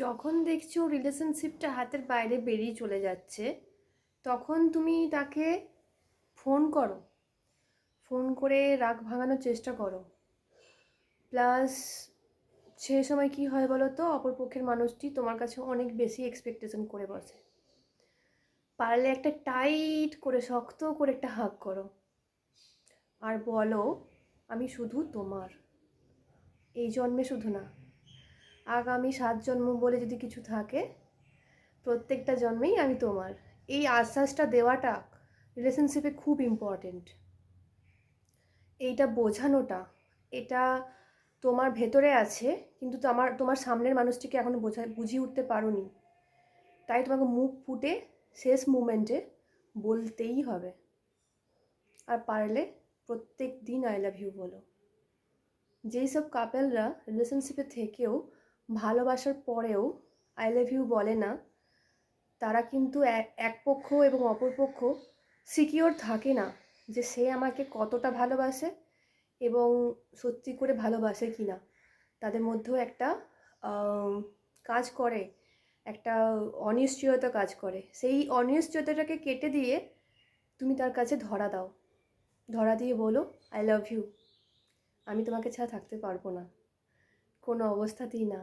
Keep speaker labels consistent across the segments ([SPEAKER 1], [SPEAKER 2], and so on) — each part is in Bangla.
[SPEAKER 1] যখন দেখছো রিলেশনশিপটা হাতের বাইরে বেরিয়ে চলে যাচ্ছে, তখন তুমি তাকে ফোন করো, ফোন করে রাগ ভাঙানোর চেষ্টা করো। প্লাস সে সময় কি হয় বলো তো, অপরপক্ষের মানুষটি তোমার কাছে অনেক বেশি এক্সপেকটেশন করে বসে। পারলে একটা টাইট করে শক্ত করে একটা হাগ করো আর বলো, আমি শুধু তোমার, এই জন্মে শুধু না, আগামী 7 জন্ম বলে যদি কিছু থাকে, প্রত্যেকটা জন্মেই আমি তোমার। এই আশ্বাসটা দেওয়াটা রিলেশনশিপে খুব ইম্পর্টেন্ট। এইটা বোঝানোটা, এটা তোমার ভেতরে আছে, কিন্তু তোমার সামনের মানুষটিকে এখনো বুঝিয়ে উঠতে পারোনি। তাই তোমাকে মুখ ফুটে শেষ মুমেন্টে বলতেই হবে। আর পারলে প্রত্যেক দিন আই লাভ ইউ বলো। যেই সব কাপেলরা রিলেশনশিপে থেকেও ভালোবাসার পরেও আই লাভ ইউ বলে না, তারা কিন্তু এক পক্ষ এবং অপর পক্ষ সিকিওর থাকে না যে সে আমাকে কতটা ভালোবাসে এবং সত্যি করে ভালোবাসে কি না। তাদের মধ্যেও একটা কাজ করে, একটা অনিশ্চয়তা কাজ করে। সেই অনিশ্চয়তাটাকে কেটে দিয়ে তুমি তার কাছে ধরা দাও, ধরা দিয়ে বলো, আই লাভ ইউ, আমি তোমাকে ছাড়া থাকতে পারবো না, কোনো অবস্থাতেই না।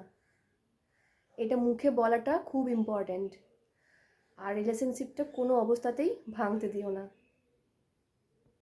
[SPEAKER 1] এটা মুখে বলাটা খুব ইম্পর্ট্যান্ট। আর রিলেশনশিপটা কোনো অবস্থাতেই ভাঙতে দিও না।